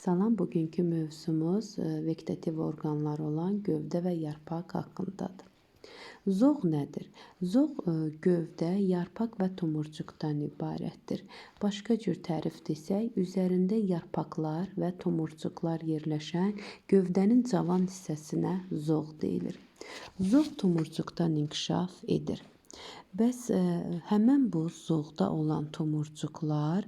Salam, bugünkü mövzumuz vegetativ orqanlar olan gövdə və yarpaq haqqındadır. Zoğ nədir? Zoğ gövdə, yarpaq və tomurcuqdan ibarətdir. Başqa cür tərif desək, üzərində yarpaqlar və tomurcuqlar yerləşən gövdənin cavan hissəsinə zoğ deyilir. Zoğ tomurcuqdan inkişaf edir. Bəs həmən bu zoğda olan tomurcuqlar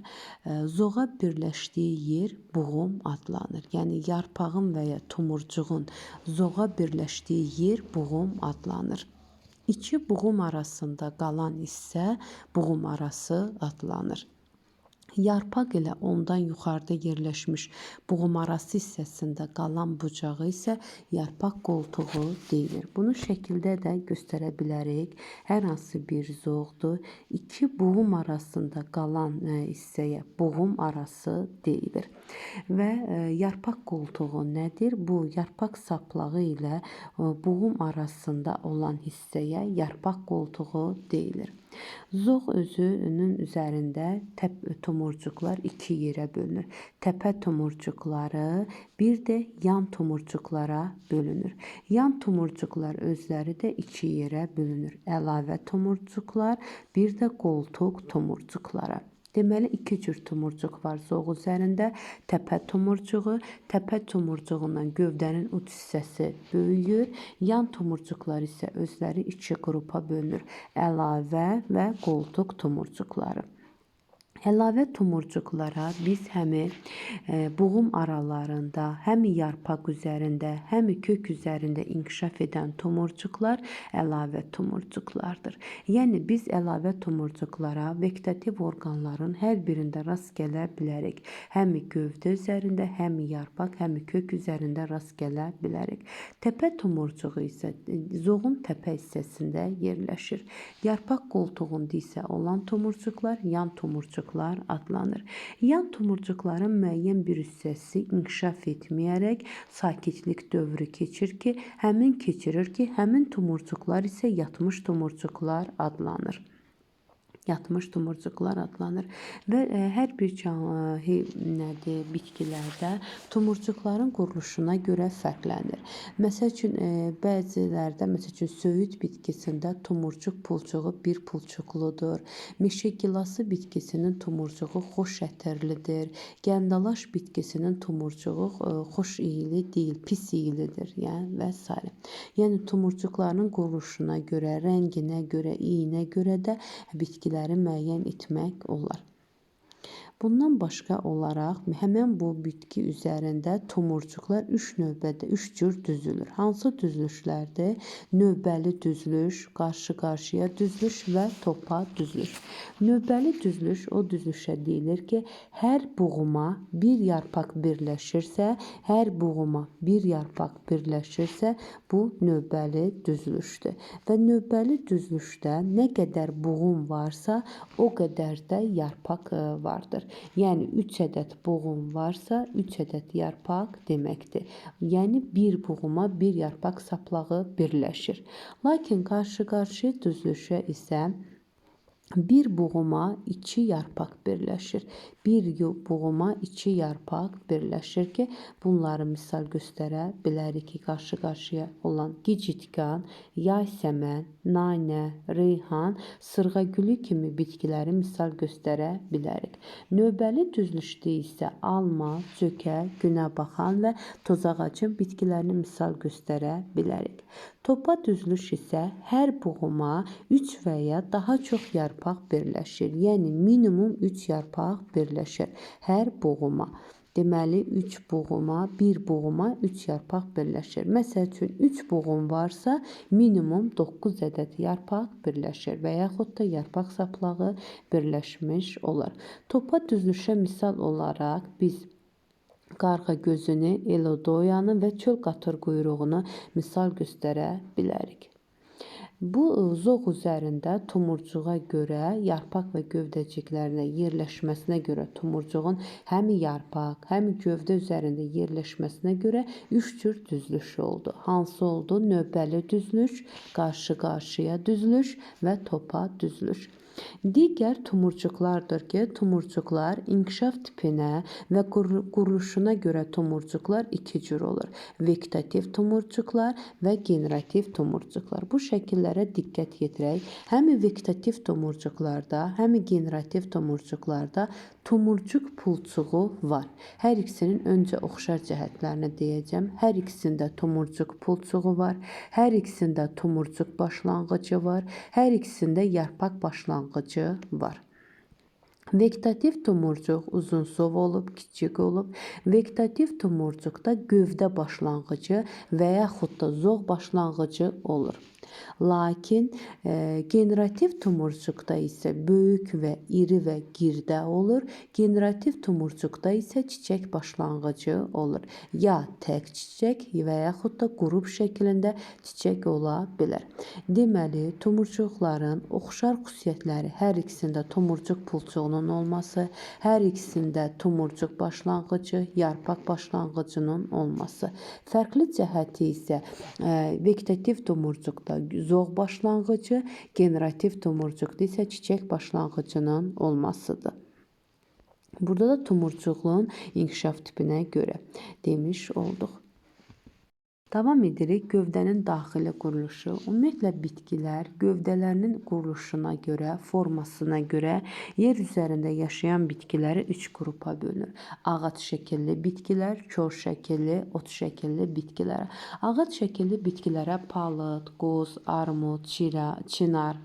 zoğa birləşdiyi yer buğum adlanır. Yəni yarpağın və ya tomurcuğun zoğa birləşdiyi yer buğum adlanır. İki buğum arasında qalan hissə buğum arası adlanır. Yarpaq ilə ondan yuxarıda yerləşmiş buğumarası hissəsində qalan bucağı isə yarpaq qoltuğu deyilir. Bunu şəkildə də göstərə bilərik. Hər hansı bir zoğdur. İki buğum arasında qalan hissəyə buğum arası deyilir. Və yarpaq qoltuğu nədir? Bu yarpaq saplağı ilə buğum arasında olan hissəyə yarpaq qoltuğu deyilir. Zoğ özünün üzərində tomurcuqlar iki yerə bölünür. Təpə tomurcuqları, bir də yan tomurcuqlara bölünür. Yan tomurcuqlar özləri də iki yerə bölünür. Əlavə tomurcuqlar, bir də qoltuq tomurcuqlara. Deməli, iki cür tomurcuq var zoğ üzərində. Təpə tomurcuğu, təpə tomurcuğundan gövdənin uç hissəsi böyüyür. Yan tomurcuqlar isə özləri iki qrupa bölünür. Əlavə və qoltuq tomurcuqları. Əlavə tomurcuqlara biz həmi buğum aralarında, həmi yarpaq üzərində, həmi kök üzərində inkişaf edən tomurcuqlar əlavə tomurcuqlardır. Yəni biz əlavə tomurcuqlara vegetativ orqanların hər birində rast gələ bilərik. Həmi gövdə üzərində, həmi yarpaq, həmi kök üzərində rast gələ bilərik. Təpə tomurcuğu isə zoğun təpə hissəsində yerləşir. Yarpaq qoltuğunda isə olan tomurcuqlar yan tomurcuqlar adlanır. Yan tomurcuqların müəyyən bir hissəsi inkişaf etməyərək sakitlik dövrü keçirir ki, həmin tomurcuqlar isə yatmış tomurcuqlar adlanır. Yatmış tomurcuqlar adlanır və hər bir bitkilərdə tomurcuqların quruluşuna görə fərqlənir. Məsəl üçün, bəzilərdə, söyüd bitkisində tomurcuq pulcuğu bir pulcuqludur. Meşə gilası bitkisinin tomurcuğu xoş ətirlidir. Gəndalaş bitkisinin tomurcuğu xoş iyili deyil, pis iyilidir, və s. Yəni, tomurcuqların quruluşuna görə, rənginə görə, iyinə görə də bitkiləri müəyyən etmək olar. Bundan başqa olaraq, həmən bu bitki üzərində tomurcuqlar üç cür düzülür. Hansı düzülüşlərdir? Növbəli düzülüş, qarşı-qarşıya düzülüş və topa düzülüş. Növbəli düzülüş o düzülüşə deyilir ki, hər buğuma bir yarpaq birləşirsə, bu növbəli düzülüşdür. Və növbəli düzülüşdə nə qədər buğum varsa, o qədər də yarpaq vardır. Yəni, 3 ədəd buğum varsa, 3 ədəd yarpaq deməkdir. Yəni, bir buğuma bir yarpaq saplağı birləşir. Lakin qarşı-qarşıya düzülüşə isə bir buğuma iki yarpaq birləşir. Bir buğuma iki yarpaq birləşir ki, bunları misal göstərə bilərik ki, qarşı-qarşıya olan gicitqan, yaysəmən, nanə, reyhan, sırğagülü kimi bitkiləri misal göstərə bilərik. Növbəli düzülüşdə isə alma, cökə, günəbaxan və tozağacın bitkilərini misal göstərə bilərik. Topa düzülüş isə hər buğuma 3 və ya daha çox yarpaq birləşir. Yəni, minimum 3 yarpaq birləşir hər buğuma. Deməli, 3 buğuma, bir buğuma 3 yarpaq birləşir. Məsəl üçün, 3 buğum varsa, minimum 9 ədəd yarpaq birləşir və yaxud da yarpaq saplağı birləşmiş olar. Topa düzülüşə misal olaraq biz qarğa gözünü, elodoyanı və çöl qatır quyruğunu misal göstərə bilərik. Bu zoğ üzərində tomurcuğa görə, yarpaq və gövdəciklərinə yerləşməsinə görə tomurcuğun həm yarpaq, həm gövdə üzərində yerləşməsinə görə 3 cür düzülüş oldu. Hansı oldu? Növbəli düzülüş, qarşı-qarşıya düzülüş və topa düzülüş. Digər tumurcuqlardır ki, tumurcuqlar inkişaf tipinə və quruluşuna görə tumurcuqlar iki cür olur. Vegetativ tumurcuqlar və generativ tumurcuqlar. Bu şəkillərə diqqət yetirək. Həm vegetativ tumurcuqlarda, həm generativ tumurcuqlarda tumurcuq pulçuğu var. Hər ikisinin öncə oxşar cəhətlərini deyəcəm. Hər ikisində tumurcuq pulçuğu var. Hər ikisində tumurcuq başlanğıcı var. Hər ikisində yarpaq başlanğıcı var. Vegetativ tumurcuq uzunsov olub, kiçik olub. Vegetativ tumurcuqda gövdə başlanğıcı və yaxud da zoğ başlanğıcı olur. Lakin generativ tumurcuqda isə böyük və iri və girdə olur. Generativ tumurcuqda isə çiçək başlanğıcı olur. Ya tək çiçək və yaxud da qrup şəklində çiçək ola bilər. Deməli, tumurcuqların oxşar xüsusiyyətləri hər ikisində tumurcuq pulçuğunun olması, hər ikisində tumurcuq başlanğıcı, yarpaq başlanğıcının olması. Fərqli cəhəti isə vegetativ tumurcuqda zoğ başlanğıcı, generativ tumurcuqda isə çiçək başlanğıcının olmasıdır. Burada da tumurcuğun inkişaf tipinə görə demiş olduq. Davam edirik. Gövdənin daxili quruluşu. Ümumiyyətlə bitkilər gövdələrinin quruluşuna görə, formasına görə yer üzərində yaşayan bitkiləri 3 qrupa bölünür. Ağac şəkilli bitkilər, kor şəkilli, ot şəkilli bitkilər. Ağac şəkilli bitkilərə palıd, qoz, armud, çinar,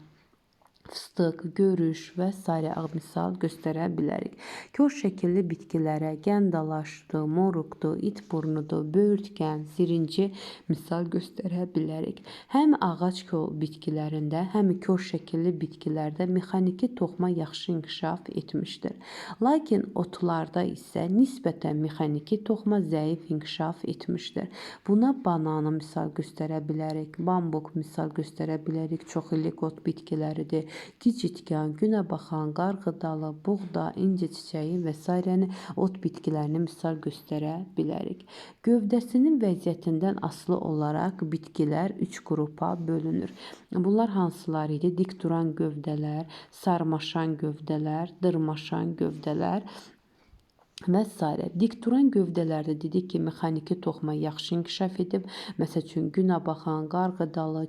fıstıq, görüş və s. misal göstərə bilərik. Kor şəkilli bitkilərə gəndalaşdır, moruqdur, itburnudur, böyürtkən, sirinci misal göstərə bilərik. Həm ağac bitkilərində, həm kor şəkilli bitkilərdə mexaniki toxuma yaxşı inkişaf etmişdir. Lakin otlarda isə nisbətən mexaniki toxuma zəif inkişaf etmişdir. Buna bananı misal göstərə bilərik, bambuk misal göstərə bilərik, çoxillik ot bitkiləridir. Gicitkan, günəbaxan, qarğıdalı, buğda, inci çiçəyi və s. ot bitkilərini misal göstərə bilərik. Gövdəsinin vəziyyətindən asılı olaraq bitkilər 3 qrupa bölünür. Bunlar hansılar idi? Dik duran gövdələr, sarmaşan gövdələr, dırmaşan gövdələr və s. Dik duran gövdələrdə dedik ki, mexaniki toxuma yaxşı inkişaf edib. Məsəl üçün, günəbaxan, qarğıdalı,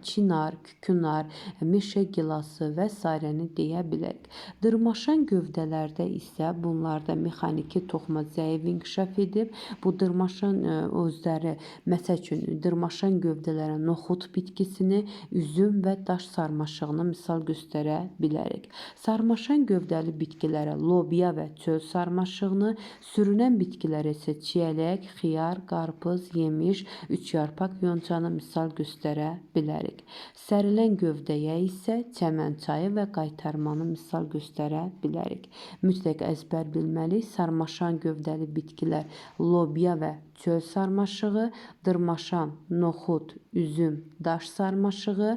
çinar, kükünar, meşə gilası və s. deyə bilərik. Dırmaşan gövdələrdə isə bunlarda mexaniki toxuma zəif inkişaf edib. Bu dırmaşan özləri, məsəl üçün, dırmaşan gövdələrə noxud bitkisini, üzüm və daş sarmaşığını misal göstərə bilərik. Sarmaşan gövdəli bitkilərə lobya və çöl sarmaşığı, sürünən bitkilərə isə çiyələk, xiyar, qarpız, yemiş, üçyarpaq yoncanı misal göstərə bilərik. Sərilən gövdəyə isə çəmən çayı və qaytarmanı misal göstərə bilərik. Mütləq əzbər bilməliyik. Sarmaşan gövdəli bitkilər lobya və çöl sarmaşığı, dırmaşan noxud, üzüm, daş sarmaşığı,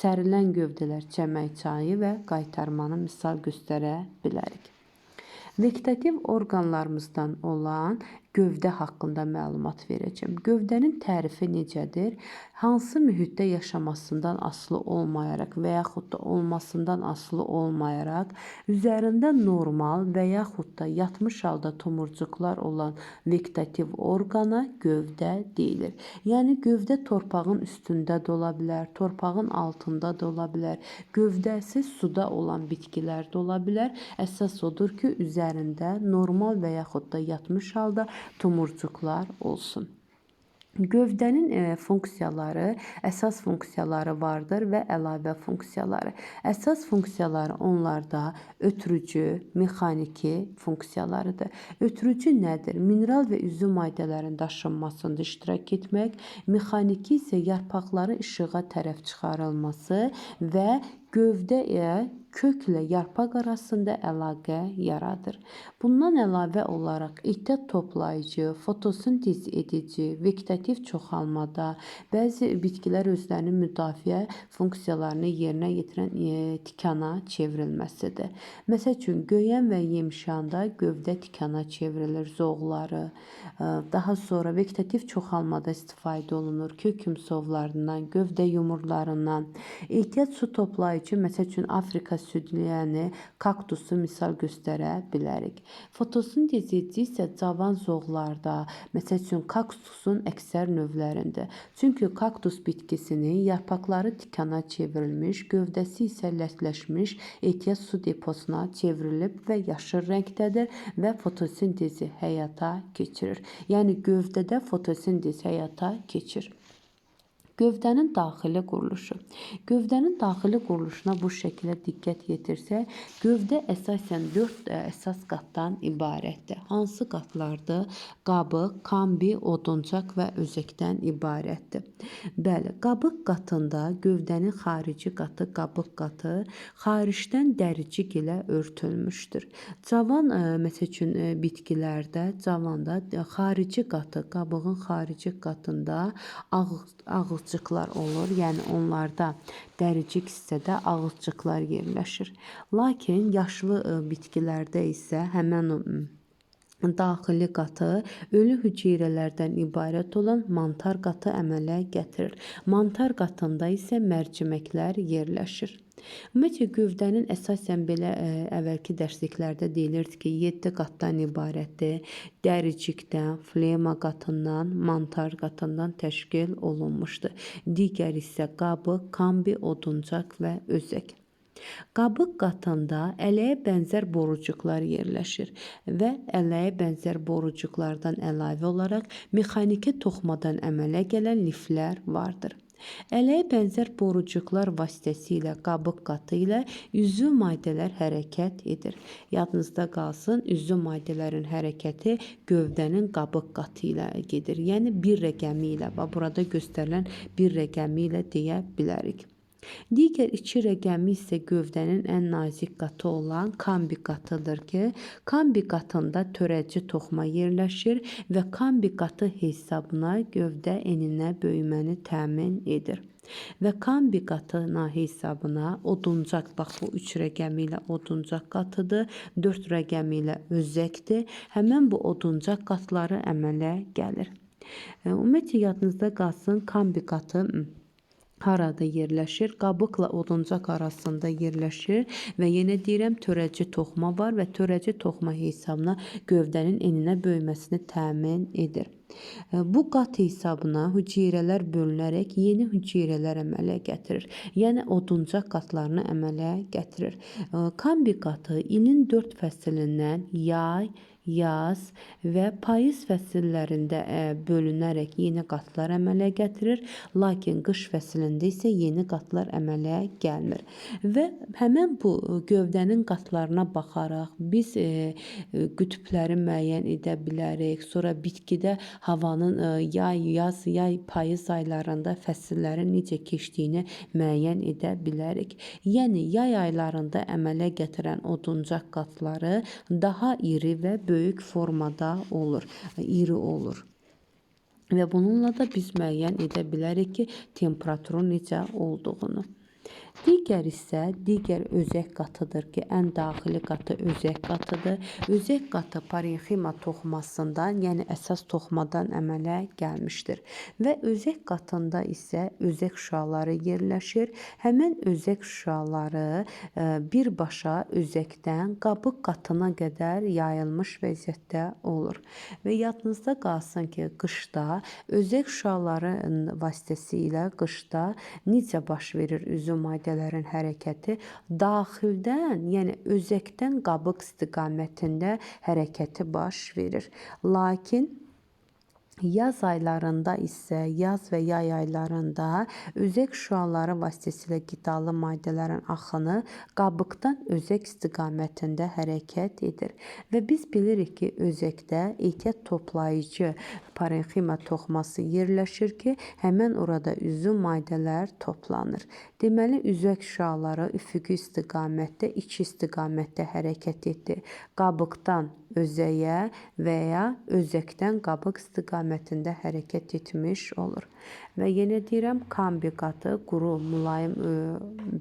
sərilən gövdələr çəmən çayı və qaytarmanı misal göstərə bilərik. Vegetativ orqanlarımızdan olan gövdə haqqında məlumat verəcəm. Gövdənin tərifi necədir? Hansı mühitdə yaşamasından asılı olmayaraq və yaxud da olmasından asılı olmayaraq üzərində normal və yaxud da yatmış halda tumurcuqlar olan vegetativ orqana gövdə deyilir. Yəni gövdə torpağın üstündə də ola bilər, torpağın altında da ola bilər. Gövdəsi suda olan bitkilər də ola bilər. Əsas odur ki, üzərində normal və yaxud da yatmış halda tumurcuqlar olsun. Gövdənin funksiyaları, əsas funksiyaları vardır və əlavə funksiyaları. Əsas funksiyaları onlarda ötürücü, mexaniki funksiyalarıdır. Ötürücü nədir? Mineral və üzüm maddələrinin daşınmasında iştirak etmək, mexaniki isə yarpaqları işığa tərəf çıxarılması və gövdəyə köklə yarpaq arasında əlaqə yaradır. Bundan əlavə olaraq ehtiyat toplayıcı, fotosintez edici, vegetativ çoxalmada, bəzi bitkilər özlərinin müdafiə funksiyalarını yerinə yetirən tikana çevrilməsidir. Məsəl üçün, göyəm və yemişanda gövdə tikana çevrilir, zoğları. Daha sonra vegetativ çoxalmada istifadə olunur, kök yumsovlarından, gövdə yumurlarından. Ehtiyat su toplayıcı toplayıcı, məsəl üçün Afrika südləyəni, kaktusu misal göstərə bilərik. Fotosintez edici isə cavan zoğlarda, məsəl üçün kaktusun əksər növlərində. Çünki kaktus bitkisinin yarpaqları tikana çevrilmiş, gövdəsi isə lətləşmiş ehtiyat su deposuna çevrilib və yaşıl rəngdədir və fotosintezi həyata keçirir. Yəni gövdədə fotosintez həyata keçir. Gövdənin daxili quruluşu. Gövdənin daxili quruluşuna bu şəkildə diqqət yetirsək, gövdə əsasən 4 əsas qatdan ibarətdir. Hansı qatlardır? Qabıq, kambi, oduncaq və özəkdən ibarətdir. Bəli, qabıq qatında gövdənin xarici qatı, qabıq qatı xaricdən dəricik ilə örtülmüşdür. Cavan, məsəl üçün bitkilərdə, cavanda xarici qatı, qabığın xarici qatında ağızcıqlar olur. Yəni onlarda dəricik hissədə ağızcıqlar yerləşir. Lakin yaşlı bitkilərdə isə həmin daxili qatı ölü hüceyrələrdən ibarət olan mantar qatı əmələ gətirir. Mantar qatında isə mərciməklər yerləşir. Ümumiyyətlə gövdənin əsasən belə əvvəlki dərsliklərdə deyilirdi ki, 7 qatdan ibarətdir. Dəricikdən, flema qatından, mantar qatından təşkil olunmuşdur. Digər isə qabıq, kambi, oduncaq və özək. Qabıq qatında ələyə bənzər borucuqlar yerləşir və ələyə bənzər borucuqlardan əlavə olaraq mexaniki toxumadan əmələ gələn liflər vardır. Ələyə bənzər borucuqlar vasitəsilə qabıq qatı ilə üzvü maddələr hərəkət edir. Yadınızda qalsın, üzvü maddələrin hərəkəti gövdənin qabıq qatı ilə gedir. Yəni bir rəqəmi ilə, burada göstərilən bir rəqəmi ilə deyə bilərik. Digər 2 rəqəmi isə gövdənin ən nazik qatı olan kambi qatıdır ki, kambi qatında törədici toxuma yerləşir və kambi qatı hesabına gövdə eninə böyüməni təmin edir. Və kambi qatına hesabına oduncaq, bax bu 3 rəqəmi ilə oduncaq qatıdır, 4 rəqəmi ilə özəkdir. Həmən bu oduncaq qatları əmələ gəlir. Ümumiyyətlə yadınızda qalsın, kambi qatı harada yerləşir? Qabıqla oduncaq arasında yerləşir və yenə deyirəm, törədici toxuma var və törədici toxuma hesabına gövdənin eninə böyüməsini təmin edir. Bu qat hesabına hüceyrələr bölünərək yeni hüceyrələr əmələ gətirir. Yəni oduncaq qatlarını əmələ gətirir. Kambi qatı ilin 4 fəslindən yay, yaz və payız fəsillərində bölünərək yeni qatlar əmələ gətirir. Lakin qış fəslində isə yeni qatlar əmələ gəlmir. Və həmən bu gövdənin qatlarına baxaraq biz qütbləri müəyyən edə bilərik. Sonra bitkidə havanın yay, yaz, yay, payız aylarında fəsillərin necə keçdiyini müəyyən edə bilərik. Yəni yay aylarında əmələ gətirən oduncaq qatları daha iri və böyük formada olur, iri olur. Və bununla da biz müəyyən edə bilərik ki, temperaturun necə olduğunu. Digər isə digər özək qatıdır ki, ən daxili qatı özək qatıdır. Özək qatı parenxima toxumasından, yəni əsas toxumadan əmələ gəlmişdir. Və özək qatında isə özək şüaları yerləşir. Həmən özək şüaları birbaşa özəkdən qabıq qatına qədər yayılmış vəziyyətdə olur. Və yadınızda qalsın ki, qışda özək şüaları vasitəsilə qışda necə baş verir üzüm maddələrin hərəkəti? Daxildən, yəni özəkdən qabıq istiqamətində hərəkəti baş verir. Lakin yaz aylarında isə, yaz və yay aylarında özək şüaları vasitəsilə qidalı maddələrin axını qabıqdan özək istiqamətində hərəkət edir. Və biz bilirik ki, özəkdə ehtiyat toplayıcı parenxima toxuması yerləşir ki, həmən orada üzüm maddələr toplanır. Deməli, özək şüaları üfüqi istiqamətdə, iki istiqamətdə hərəkət etdi. Qabıqdan özəyə və ya özəkdən qabıq istiqamətində hərəkət etmiş olur. Və yenə deyirəm, kambi qatı quru, mülayim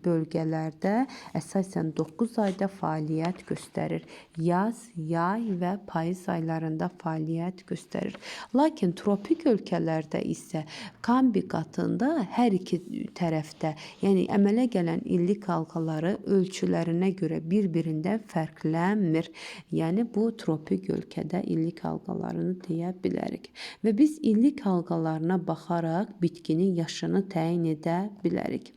bölgələrdə əsasən 9 ayda fəaliyyət göstərir. Yaz, yay və payız aylarında fəaliyyət göstərir. Lakin tropik ölkələrdə isə kambi qatında hər iki tərəfdə, yəni əmələ gələn illik halqaları ölçülərinə görə bir-birindən fərqlənmir. Yəni bu tropik ölkədə illik halqalarını deyə bilərik. Və biz illik halqalarına baxaraq bitkinin yaşını təyin edə bilərik.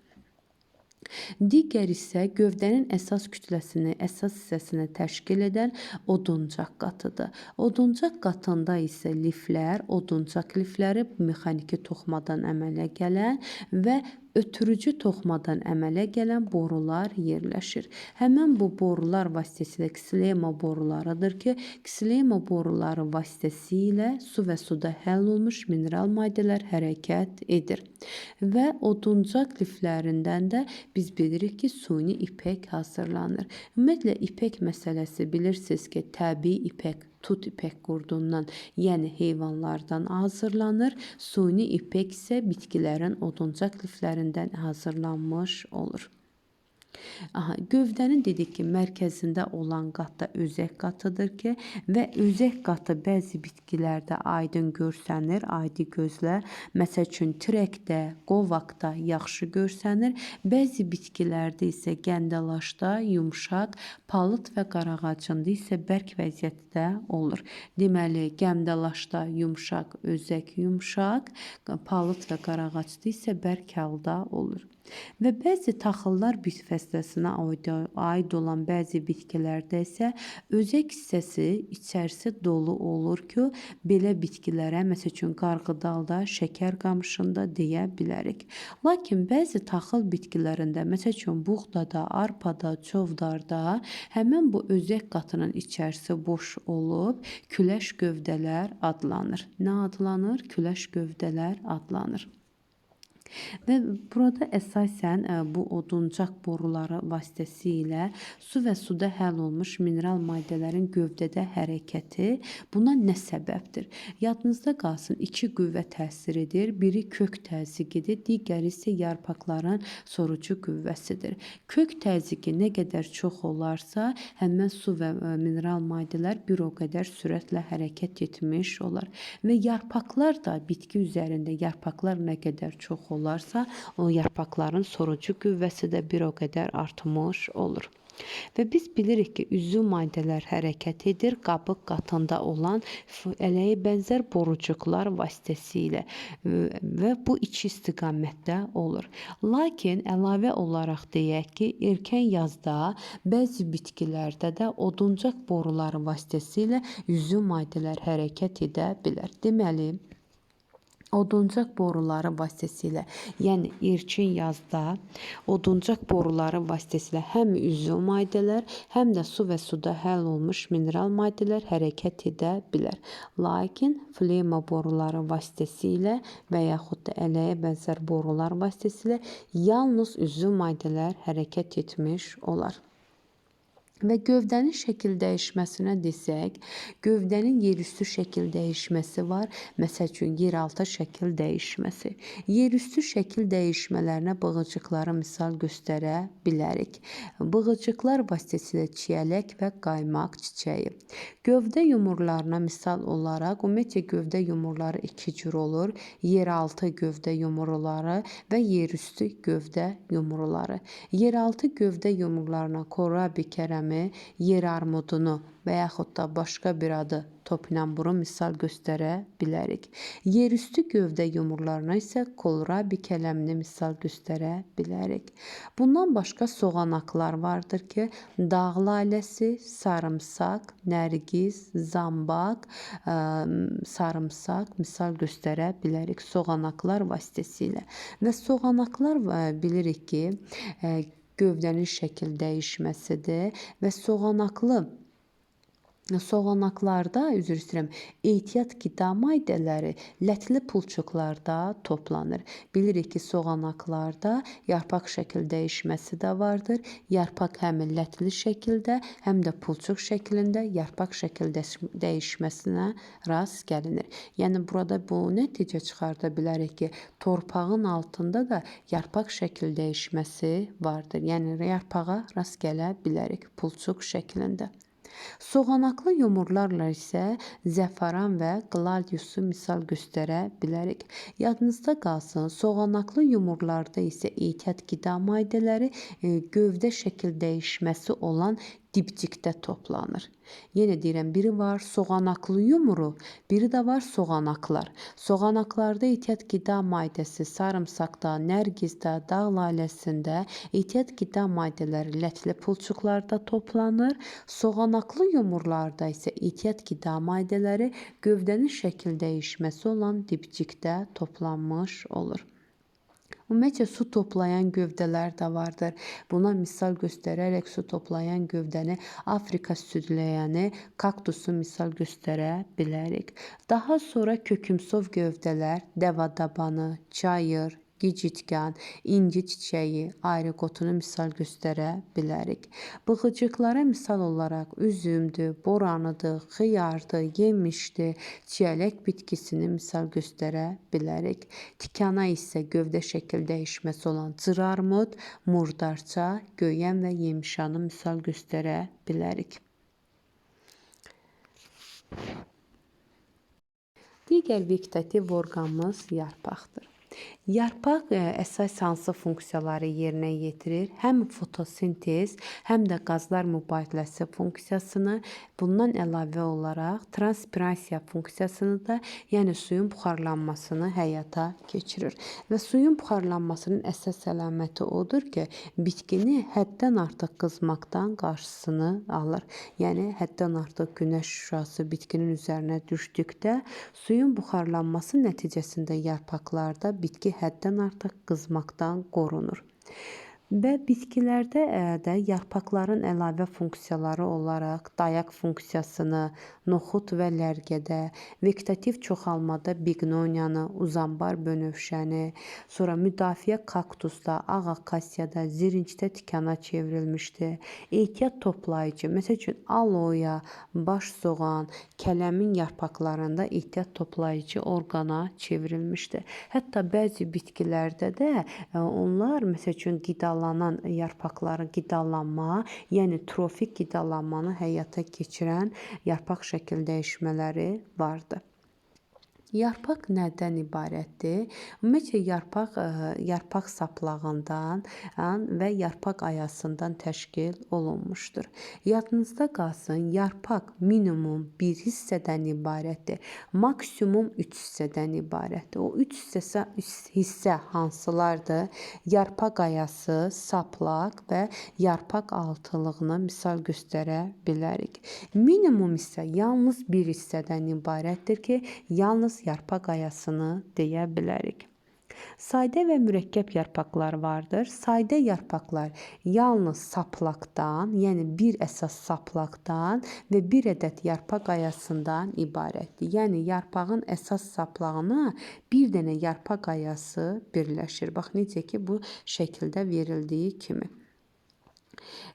Digər isə gövdənin əsas kütləsini, əsas hissəsini təşkil edən oduncaq qatıdır. Oduncaq qatında isə liflər, oduncaq lifləri mexaniki toxumadan əmələ gələn və ötürücü toxumadan əmələ gələn borular yerləşir. Həmin bu borular vasitəsilə ksilema borularıdır ki, ksilema boruları vasitəsilə su və suda həll olmuş mineral maddələr hərəkət edir. Və oduncaq liflərindən də biz bilirik ki, suni ipək hazırlanır. Ümumiyyətlə, ipək məsələsi bilirsiniz ki, təbii ipək, tut ipək qurdundan, yəni heyvanlardan hazırlanır. Suni ipək isə bitkilərin oduncaq liflərindən hazırlanmış olur. Gövdənin dedik ki, mərkəzində olan qat da özək qatıdır ki, və özək qatı bəzi bitkilərdə aydın görsənir, adi gözlə. Məsəl üçün trəkdə, qovaqda yaxşı görsənir. Bəzi bitkilərdə isə gəndəlaşda yumşaq, palıd və qarağacında isə bərk vəziyyətdə olur. Deməli, gəndəlaşda yumşaq, özək yumşaq, palıd və qarağacda isə bərk halda olur. Və bəzi taxıllar bitki fəsləsinə aid olan bəzi bitkilərdə isə özək hissəsi içərisi dolu olur ki, belə bitkilərə, məsəl üçün qarğıdalda, şəkər qamışında deyə bilərik. Lakin bəzi taxıl bitkilərində, məsəl üçün buğdada, arpada, çovdarda həmin bu özək qatının içərisi boş olub, küləş gövdələr adlanır. Nə adlanır? Küləş gövdələr adlanır. Və burada əsasən bu oduncaq boruları vasitəsilə su və suda həll olmuş mineral maddələrin gövdədə hərəkəti buna nə səbəbdir? Yadınızda qalsın, iki qüvvə təsir edir. Biri kök təzyiqidir, digəri isə yarpaqların sorucu qüvvəsidir. Kök təzyiqi nə qədər çox olarsa, həmin su və mineral maddələr bir o qədər sürətlə hərəkət etmiş olar. Və yarpaqlar da bitki üzərində yarpaqlar nə qədər çox olarsa, o yarpaqların sorucu qüvvəsi də bir o qədər artmış olur. Və biz bilirik ki, üzüm maddələr hərəkət edir qabıq qatında olan ələyə bənzər borucuqlar vasitəsilə və bu iki istiqamətdə olur. Lakin əlavə olaraq deyək ki, erkən yazda bəzi bitkilərdə də oduncaq boruları vasitəsilə üzüm maddələr hərəkət edə bilər. Deməli, oduncaq boruları vasitəsilə, yəni erkin yazda oduncaq boruları vasitəsilə həm üzüm maddələr, həm də su və suda həll olmuş mineral maddələr hərəkət edə bilər. Lakin flema boruları vasitəsilə və yaxud da ələyə bənzər borular vasitəsilə yalnız üzüm maddələr hərəkət etmiş olar. Və gövdənin şəkil dəyişməsinə desək, gövdənin yerüstü şəkil dəyişməsi var. Məsəl üçün, yeraltı şəkil dəyişməsi. Yerüstü şəkil dəyişmələrinə bığıcıqları misal göstərə bilərik. Bığıcıqlar vasitəsilə çiyələk və qaymaq çiçəyi. Gövdə yumurlarına misal olaraq, ümumiyyətlə gövdə yumurları iki cür olur. Yeraltı gövdə yumruları və yerüstü gövdə yumruları. Yeraltı gövdə yumrularına korabi kərəmi, yer armudunu və yaxud da başqa bir adı topinamburu misal göstərə bilərik. Yerüstü gövdə yumrularına isə korabi kələmini misal göstərə bilərik. Bundan başqa soğanaqlar vardır ki, dağ laləsi, sarımsaq, nərgiz, zambaq, sarımsaq misal göstərə bilərik soğanaqlar vasitəsilə. Və soğanaqlar bilirik ki, gövdənin şəkil dəyişməsidir və soğanaqlı Soğanaqlarda, üzr istəyirəm, ehtiyat qida maddələri lətli pulçuqlarda toplanır. Bilirik ki, soğanaqlarda yarpaq şəkil dəyişməsi də vardır. Yarpaq həm lətli şəkildə, həm də pulçuq şəklində yarpaq şəkil dəyişməsinə rast gəlinir. Yəni burada bu nəticə çıxarda bilərik ki, torpağın altında da yarpaq şəkil dəyişməsi vardır. Yəni yarpağa rast gələ bilərik pulçuq şəklində. Soğanaqlı yumurlarla isə zəfəran və qladiusu misal göstərə bilərik. Yadınızda qalsın, soğanaqlı yumurlarda isə ehtiyat qida maddələri gövdə şəkil dəyişməsi olan dipçikdə toplanır. Yenə deyirəm, biri var soğanaqlı yumru, biri də var soğanaqlar. Soğanaqlarda ehtiyat qida maddəsi sarımsaqda, nərgizdə, dağ laləsində ehtiyat qida maddələri lətli pulçuqlarda toplanır. Soğanaqlı yumurlarda isə ehtiyat qida maddələri gövdənin şəkil dəyişməsi olan dipçikdə toplanmış olur. Ümumiyyətcə su toplayan gövdələr də vardır. Buna misal göstərərək su toplayan gövdəni Afrika südləyəni, kaktusu misal göstərə bilərik. Daha sonra kökümsov gövdələr dəvadabanı, çayır, gicitgan, inci çiçəyi, ayrıqotunu misal göstərə bilərik. Bığıcıqlara misal olaraq üzümdür, boranıdır, xiyardır, yemişdir, çiyələk bitkisini misal göstərə bilərik. Tikana isə gövdə şəkil dəyişməsi olan cırarmud, murdarça, göyəm və yemişanı misal göstərə bilərik. Digər vegetativ orqanımız yarpaqdır. Yarpaq əsas hansı funksiyaları yerinə yetirir? Həm fotosintez, həm də qazlar mübadiləsi funksiyasını, bundan əlavə olaraq transpirasiya funksiyasını da, yəni suyun buxarlanmasını həyata keçirir. Və suyun buxarlanmasının əsas əlaməti odur ki, bitkini həddən artıq qızmaqdan qarşısını alır. Yəni həddən artıq günəş şüası bitkinin üzərinə düşdükdə suyun buxarlanması nəticəsində yarpaqlarda bitki həddən artıq qızmaqdan qorunur. Və bitkilərdə də yarpaqların əlavə funksiyaları olaraq dayaq funksiyasını, noxud və lərgədə, vegetativ çoxalmada biqnoniyanı, uzanbar bönövşəni, sonra müdafiə kaktusda, ağ akasiyada, zirincdə tikana çevrilmişdir. Ehtiyat toplayıcı, məsəl üçün aloya, baş soğan, kələmin yarpaqlarında ehtiyat toplayıcı orqana çevrilmişdir. Hətta bəzi bitkilərdə də onlar, məsəl üçün qidalanan yarpaqları qidalanma, yəni trofik qidalanmanı həyata keçirən yarpaq şəkil dəyişmələri vardır. Yarpaq nədən ibarətdir? Ümumiyyətcə yarpaq saplağından və yarpaq ayasından təşkil olunmuşdur. Yadınızda qalsın, yarpaq minimum 1 hissədən ibarətdir, maksimum 3 hissədən ibarətdir. O 3 hissə hansılardır? Yarpaq ayası, saplaq və yarpaq altılığına misal göstərə bilərik. Minimum isə yalnız 1 hissədən ibarətdir ki, yalnız yarpaq ayasını deyə bilərik. Sadə və mürəkkəb yarpaqlar vardır. Sadə yarpaqlar yalnız saplaqdan, yəni bir əsas saplaqdan və bir ədəd yarpaq ayasından ibarətdir. Yəni yarpağın əsas saplağına bir dənə yarpaq ayası birləşir. Bax necə ki, bu şəkildə verildiyi kimi.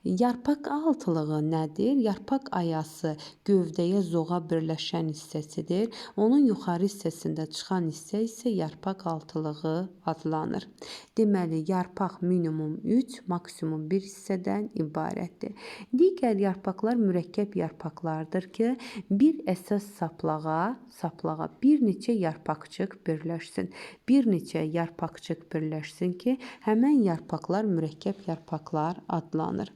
Yarpaq altılığı nədir? Yarpaq ayası gövdəyə zoğa birləşən hissəsidir. Onun yuxarı hissəsində çıxan hissə isə yarpaq altılığı adlanır. Deməli, yarpaq minimum 3, maksimum 1 hissədən ibarətdir. Digər yarpaqlar mürəkkəb yarpaqlardır ki, bir əsas saplağa bir neçə yarpaqcıq birləşsin. Bir neçə yarpaqcıq birləşsin ki, həmən yarpaqlar mürəkkəb yarpaqlar adlanır.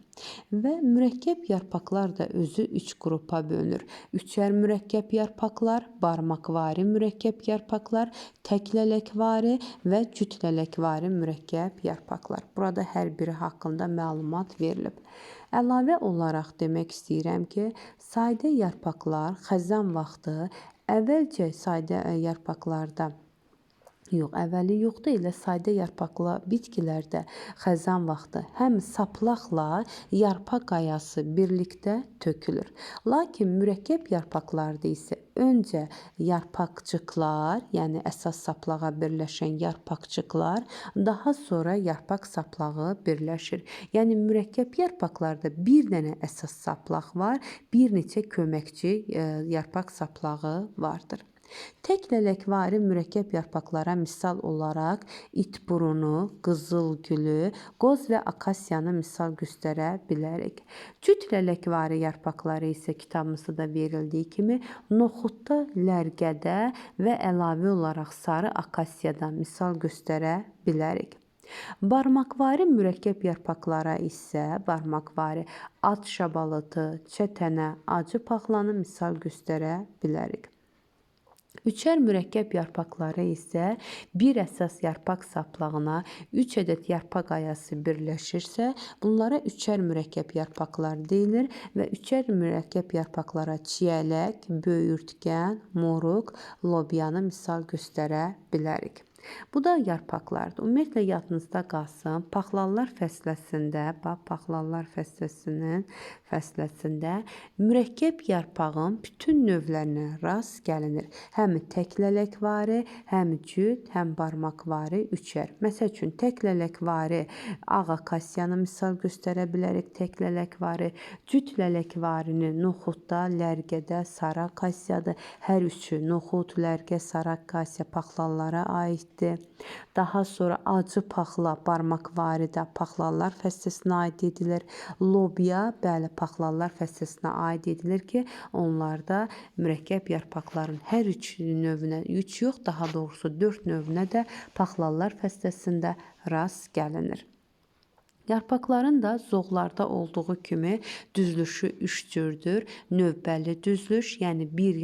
Və mürəkkəb yarpaqlar da özü 3 qrupa bölünür. Üçər mürəkkəb yarpaqlar, barmaqvari mürəkkəb yarpaqlar, təklələkvari və cütlələkvari mürəkkəb yarpaqlar. Burada hər biri haqqında məlumat verilib. Əlavə olaraq demək istəyirəm ki, sadə yarpaqlar xəzən vaxtı əvvəlcə sadə yarpaqlarda Yox, əvvəli yoxdur. Elə sadə yarpaqlı bitkilərdə xəzan vaxtı həm saplaqla yarpaq qayası birlikdə tökülür. Lakin mürəkkəb yarpaqlarda isə öncə yarpaqcıqlar, yəni əsas saplağa birləşən yarpaqcıqlar, daha sonra yarpaq saplağı birləşir. Yəni mürəkkəb yarpaqlarda bir dənə əsas saplaq var, bir neçə köməkçi yarpaq saplağı vardır. Tək lələkvari mürəkkəb yarpaqlara misal olaraq itburunu, qızılgülü, qoz və akasiyanı misal göstərə bilərik. Cüt lələkvari yarpaqları isə kitabımızda da verildiyi kimi noxudda, lərgədə və əlavə olaraq sarı akasiyadan misal göstərə bilərik. Barmaqvari mürəkkəb yarpaqlara isə barmaqvari at şabalıtı, çətənə, acı paxlanı misal göstərə bilərik. Üçər mürəkkəb yarpaqları isə bir əsas yarpaq saplağına 3 ədəd yarpaq ayası birləşirsə, bunlara üçər mürəkkəb yarpaqlar deyilir və üçər mürəkkəb yarpaqlara çiyələk, böyürtkən, moruq, lobyanı misal göstərə bilərik. Bu da yarpaqlardır. Ümumiyyətlə yadınızda qalsın. Paxlallar fəsləsində, paxlallar fəsləsində mürəkkəb yarpağın bütün növlərinə rast gəlinir. Həm tək lələkvari, həm cüt, həm barmaqvari, üçər. Məsəl üçün, tək lələkvari ağ akasiyanı misal göstərə bilərik, tək lələkvari. Cüt lələkvarini noxudda, lərgədə, sarı akasiyadır. Hər üçü noxud, lərgə, sarı akasiya paxlallara aiddir. Daha sonra acı paxla barmaqvaridə paxlallar fəsləsinə aid edilir. Lobya, bəli, paxlallar fəsləsinə aid edilir ki, onlarda mürəkkəb yarpaqların hər üç növünə, 3 yox, daha doğrusu 4 növünə də paxlallar fəsləsində rast gəlinir. Yarpaqların da zoğlarda olduğu kimi düzülüşü 3 cürdür. Növbəli düzülüş, yəni bir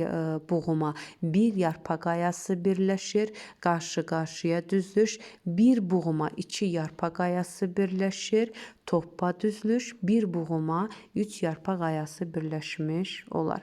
buğuma bir yarpaq ayası birləşir. Qarşı-qarşıya düzülüş, bir buğuma 2 yarpaq ayası birləşir. Toppa düzülüş, bir buğuma 3 yarpaq ayası birləşmiş olar.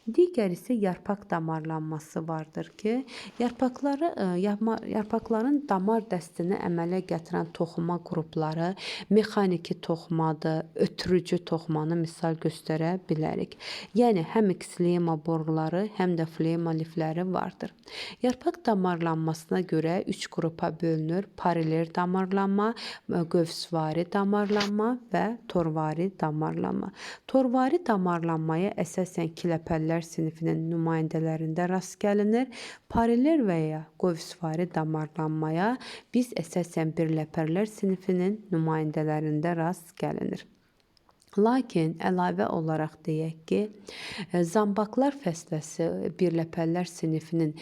Digər isə yarpaq damarlanması vardır ki, yarpaqların damar dəstini əmələ gətirən toxuma qrupları mexaniki toxumadır, ötürücü toxumanı misal göstərə bilərik. Yəni, həm xilema boruları, həm də flema lifləri vardır. Yarpaq damarlanmasına görə 3 qrupa bölünür. Paralel damarlanma, qövsvari damarlanma və torvari damarlanma. Torvari damarlanmaya əsasən kiləpəllər sinifinin nümayəndələrində rast gəlinir. Paralel və ya qövsvari damarlanmaya biz əsasən birləpərlər sinifinin nümayəndələrində rast gəlinir. Lakin əlavə olaraq deyək ki, zambaqlar fəsləsi birləpərlər sinifinin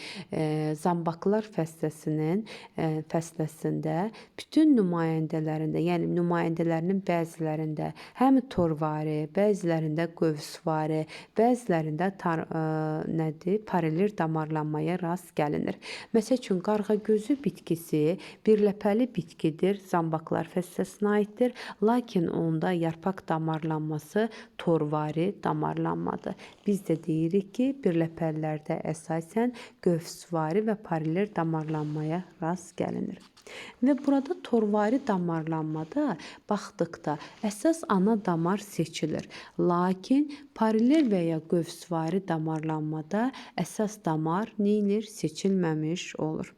zambaqlar fəsləsində bütün nümayəndələrində, yəni nümayəndələrinin bəzilərində həm torvari, bəzilərində qövsvari, bəzilərində paralel damarlanmaya rast gəlinir. Məsəl üçün, qarğagözü bitkisi birləpəli bitkidir, zambaqlar fəsləsinə aiddir, lakin onda yarpaq damarlanması torvari damarlanmadır. Biz də deyirik ki, birləpərlərdə əsasən qövsvari və paralel damarlanmaya rast gəlinir. Və burada torvari damarlanmada baxdıqda əsas ana damar seçilir. Lakin paralel və ya qövsvari damarlanmada əsas damar seçilməmiş olur.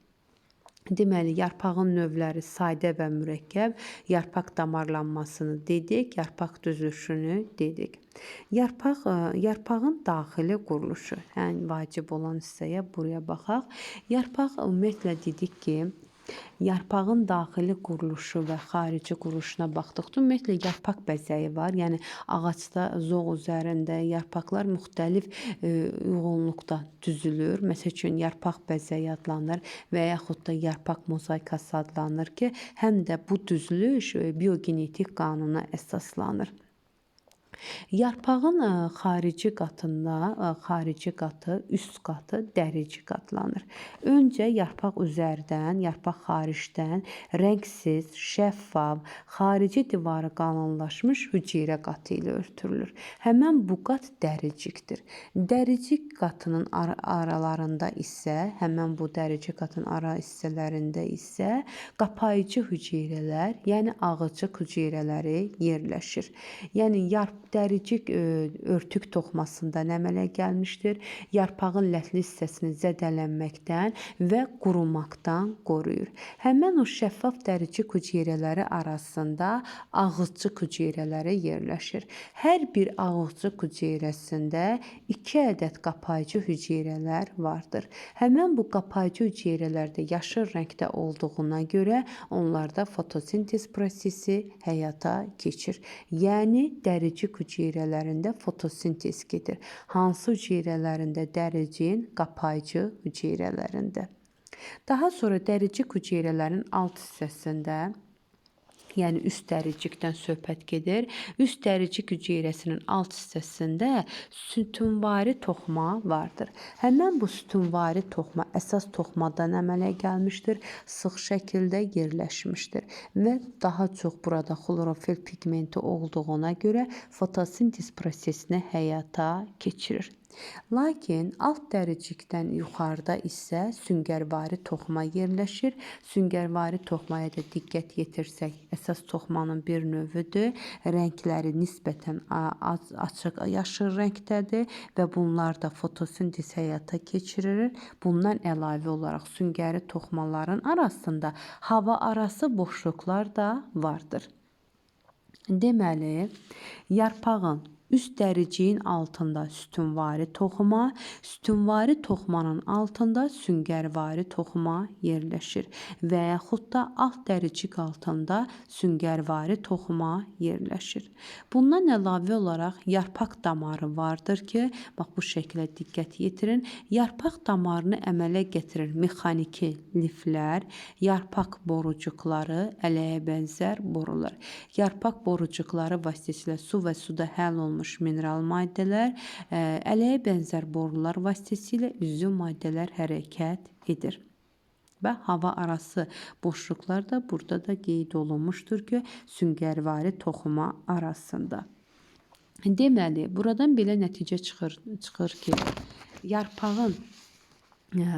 Deməli, yarpağın növləri sadə və mürəkkəb, yarpaq damarlanmasını dedik, yarpaq düzülüşünü dedik. Yarpağın daxili quruluşu, ən vacib olan hissəyə buraya baxaq. Yarpaq ümumiyyətlə dedik ki, yarpağın daxili quruluşu və xarici quruluşuna baxdıqda ümumiyyətlə yarpaq bəzəyi var. Yəni ağacda, zoğ üzərində yarpaqlar müxtəlif yoğunluqda düzülür. Məsəl üçün yarpaq bəzəyi adlanır və yaxud da yarpaq mozaikası adlanır ki, həm də bu düzülüş biogenetik qanuna əsaslanır. Yarpağın xarici qatında, xarici qatı, üst qatı dərici qatlanır. Öncə yarpaq üzərdən, yarpaq xaricdən rəngsiz, şəffaf, xarici divarı qalınlaşmış hüceyrə qatı ilə örtülür. Həmən bu qat dəricikdir. Dəricik qatının aralarında isə, həmən bu dərici qatın ara hissələrində isə qapayıcı hüceyrələr, yəni ağızcıq hüceyrələri yerləşir. Yəni dəricik örtük toxmasında nə əmələ gəlmişdir? Yarpağın lətli hissəsini zədələnməkdən və qurumaqdan qoruyur. Həmən o şəffaf dəricik hüceyrələri arasında ağızcıq hüceyrələri yerləşir. Hər bir ağızcıq hüceyrəsində 2 ədəd qapayıcı hüceyrələr vardır. Həmən bu qapayıcı hüceyrələrdə yaşıl rəngdə olduğuna görə onlarda fotosintez prosesi həyata keçir. Yəni dəricik hüceyrələrində fotosintez gedir. Hansı hüceyrələrində? Dəricin qapayıcı hüceyrələrində. Daha sonra dəricik hüceyrələrin alt hissəsində, yəni üst dəricikdən söhbət gedir. Üst dəricik hüceyrəsinin alt hissəsində sütunvari toxma vardır. Həmən bu sütunvari toxma əsas toxmadan əmələ gəlmişdir, sıx şəkildə yerləşmişdir və daha çox burada xlorofil pigmenti olduğuna görə fotosintez prosesini həyata keçirir. Lakin alt dəricikdən yuxarıda isə süngərvari toxma yerləşir. Süngərvari toxmaya da diqqət yetirsək, əsas toxmanın bir növüdür. Rəngləri nisbətən açıq yaşıl rəngdədir və bunlar da fotosintez həyata keçirir. Bundan əlavə olaraq süngəri toxmaların arasında hava arası boşluqlar da vardır. Deməli, yarpağın üst dəriciyin altında sütunvari toxuma, sütunvari toxmanın altında süngərvari toxuma yerləşir və yaxud da alt dəricik altında süngərvari toxuma yerləşir. Bundan əlavə olaraq yarpaq damarı vardır ki, bax bu şəklə diqqət yetirin. Yarpaq damarını əmələ gətirir mexaniki liflər, yarpaq borucuqları, ələyə bənzər borular. Yarpaq borucuqları vasitəsilə su və suda həll olmuş mineral maddələr, ələyə bənzər borular vasitəsilə üzvü maddələr hərəkət edir. Və hava arası boşluqlar da burada da qeyd olunmuşdur ki, süngərvari toxuma arasında. Deməli, buradan belə nəticə çıxır ki,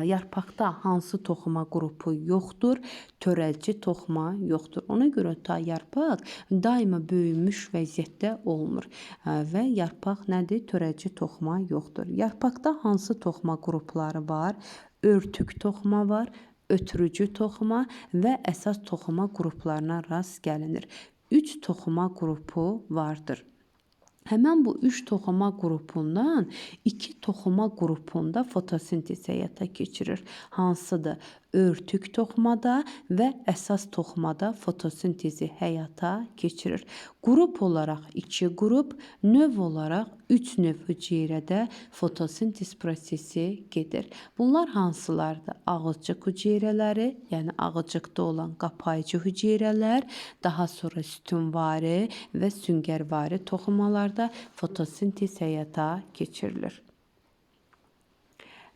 yarpaqda hansı toxuma qrupu yoxdur? Törədici toxuma yoxdur. Ona görə da yarpaq daima böyümüş vəziyyətdə olmur və yarpaq nədir? Törədici toxuma yoxdur. Yarpaqda hansı toxuma qrupları var? Örtük toxuma var, ötürücü toxuma və əsas toxuma qruplarına rast gəlinir. 3 toxuma qrupu vardır. Həmən bu 3 toxuma qrupundan 2 toxuma qrupunda fotosintez həyata keçirir. Hansıdır? Örtük toxumada və əsas toxumada fotosintezi həyata keçirir. Qrup olaraq 2 qrup, növ olaraq 3 növ hüceyrədə fotosintez prosesi gedir. Bunlar hansılardır? Ağızcıq hüceyrələri, yəni ağızcıqda olan qapayıcı hüceyrələr, daha sonra sütunvari və süngərvari toxumalarda fotosintez həyata keçirilir.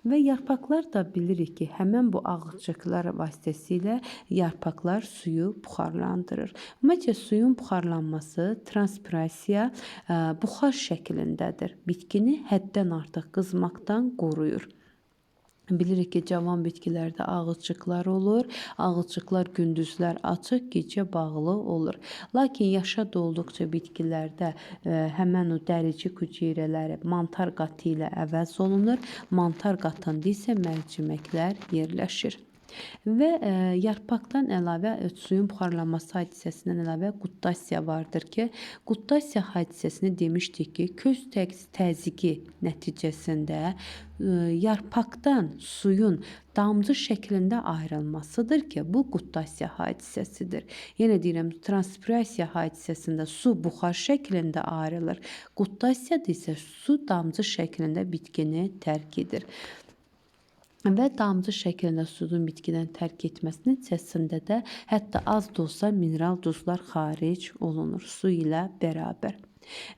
Və yarpaqlar da bilirik ki, həmən bu ağızcıqlar vasitəsilə yarpaqlar suyu buxarlandırır. Ümumiyyətlə, suyun buxarlanması transpirasiya buxar şəklindədir. Bitkini həddən artıq qızmaqdan qoruyur. Bilirik ki, cavan bitkilərdə ağızcıqlar olur. Ağızcıqlar gündüzlər açıq, gecə bağlı olur. Lakin yaşa dolduqca bitkilərdə həmən o dəricik hüceyrələri mantar qatı ilə əvəz olunur. Mantar qatında isə mərciməklər yerləşir. Və yarpaqdan əlavə suyun buxarlanması hadisəsindən əlavə qutasiya vardır ki, qutasiya hadisəsini demişdik ki, köz təzyiqi nəticəsində yarpaqdan suyun damcı şəklində ayrılmasıdır ki, bu qutasiya hadisəsidir. Yenə deyirəm, transpirasiya hadisəsində su buxar şəklində ayrılır. Qutasiyada isə su damcı şəklində bitkini tərk edir. Və damcı şəklində suyun bitkidən tərk etməsi nəticəsində də hətta az da olsa mineral duzlar xaric olunur su ilə bərabər.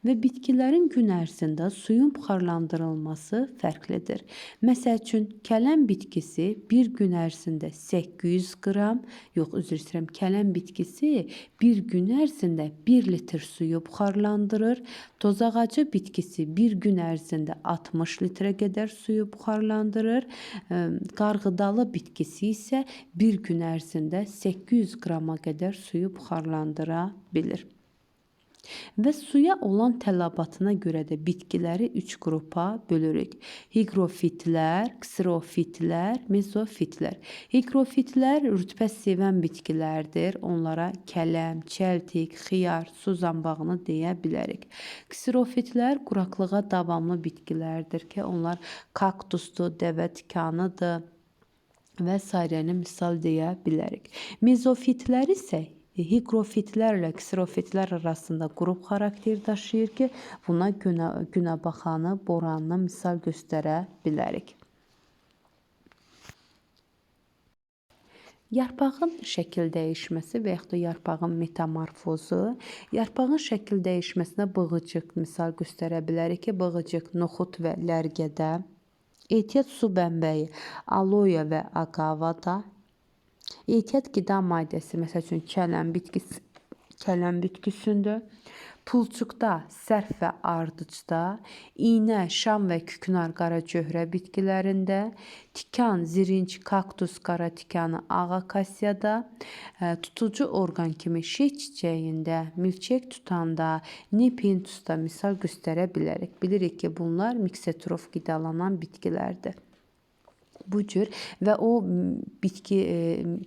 Və bitkilərin gün ərzində suyun buxarlandırılması fərqlidir. Məsəl üçün, kələm bitkisi bir gün ərzində 800 qram, üzr istəyirəm, kələm bitkisi bir gün ərzində 1 litr suyu buxarlandırır. Tozağacı bitkisi bir gün ərzində 60 litrə qədər suyu buxarlandırır. Qarğıdalı bitkisi isə bir gün ərzində 800 qrama qədər suyu buxarlandıra bilir. Və suya olan tələbatına görə də bitkiləri 3 qrupa bölürük. Hiqrofitlər, kserofitlər, mezofitlər. Hiqrofitlər rütbət sevən bitkilərdir. Onlara kələm, çəltik, xiyar, su zambağını deyə bilərik. Kserofitlər quraqlığa davamlı bitkilərdir ki, onlar kaktusdur, dəvə tikanıdır və sairəni misal deyə bilərik. Mezofitlər isə hiqrofitlərlə kserofitlər arasında qrup xarakter daşıyır ki, buna günəbaxanı, boranını misal göstərə bilərik. Yarpağın şəkil dəyişməsi və yaxud da yarpağın metamorfozu, yarpağın şəkil dəyişməsinə bığıcıq misal göstərə bilərik ki, bığıcıq noxud və lərgədə, ehtiyat su bənbəyi aloe və agavada, ehtiyat qida maddəsi, məsəl üçün kələm bitkisində, pulçuqda, sərf və ardıcda, iynə, şam və küknar qara cöhrə bitkilərində, tikan, zirinc, kaktus, qara tikanı, ağ akasiyada, tutucu orqan kimi şeh çiçəyində, milçək tutanda, nepintusda misal göstərə bilərik. Bilirik ki, bunlar miksetrof qidalanan bitkilərdir. Bu cür və o bitki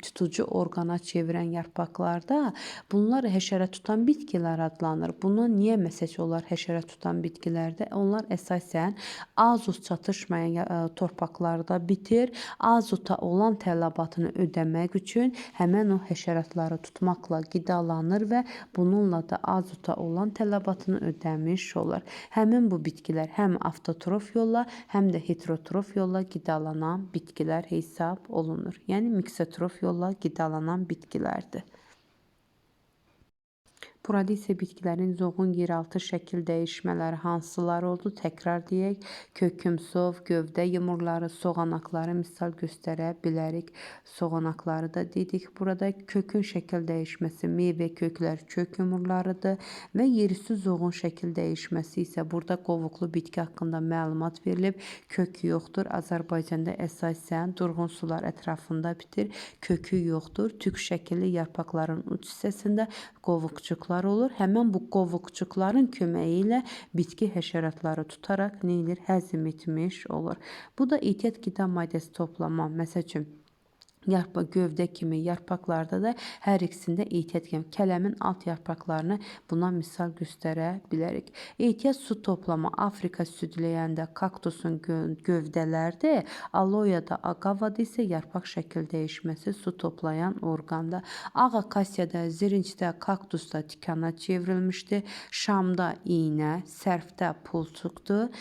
tutucu orqana çevirən yarpaqlarda bunlar həşərat tutan bitkilər adlanır. Buna niyə məsəl olar həşərat tutan bitkilərdə? Onlar əsasən azot çatışmayan torpaqlarda bitir. Azota olan tələbatını ödəmək üçün həmən o həşəratları tutmaqla qidalanır və bununla da azota olan tələbatını ödəmiş olur. Həmin bu bitkilər həm avtotrof yolla, həm də heterotrof yolla qidalanan bitkilər hesab olunur. Yəni miksetrof yolla qidalanan bitkilərdir. Burada isə bitkilərin zoğun yeraltı şəkil dəyişmələri hansılar oldu? Təkrar deyək. Kökümsov, gövdə yumurları, soğanaqları misal göstərə bilərik. Soğanaqları da dedik. Burada kökün şəkil dəyişməsi meyvə köklər, kök yumurlarıdır və yerüstü zoğun şəkil dəyişməsi isə burada qovuqlu bitki haqqında məlumat verilib. Kök yoxdur. Azərbaycanda əsasən durğun sular ətrafında bitir. Kökü yoxdur. Tük şəkilli yarpaqların uç hissəsində qovuqçuqlar olur. Həmən bu qovuqçuqların köməyi ilə bitki həşəratları tutaraq nə edir? Həzm etmiş olur. Bu da ehtiyat qida maddəsi toplama. Məsəl üçün, gövdə kimi yarpaqlarda da hər ikisində ehtiyat kimi kələmin alt yarpaqlarını buna misal göstərə bilərik. Ehtiyat su toplama Afrika südləyəndə kaktusun gövdələrdə, aloyada, agavada isə yarpaq şəkil dəyişməsi su toplayan orqanda. Ağ akasiyada, zirincdə, kaktusda tikana çevrilmişdir. Şamda iynə, sərfdə pulçuqdur.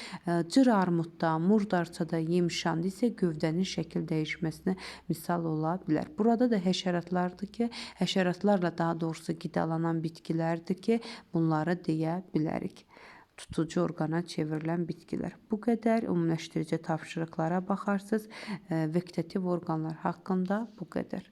Cır armudda, murdarçada, yemişanda isə gövdənin şəkil dəyişməsinə misal ola bilər. Burada da həşəratlardır ki, həşəratlarla daha doğrusu qidalanan bitkilərdir ki, bunları deyə bilərik. Tutucu orqana çevrilən bitkilər. Bu qədər ümumiləşdirici tapşırıqlara baxarsınız. Vegetativ orqanlar haqqında bu qədər.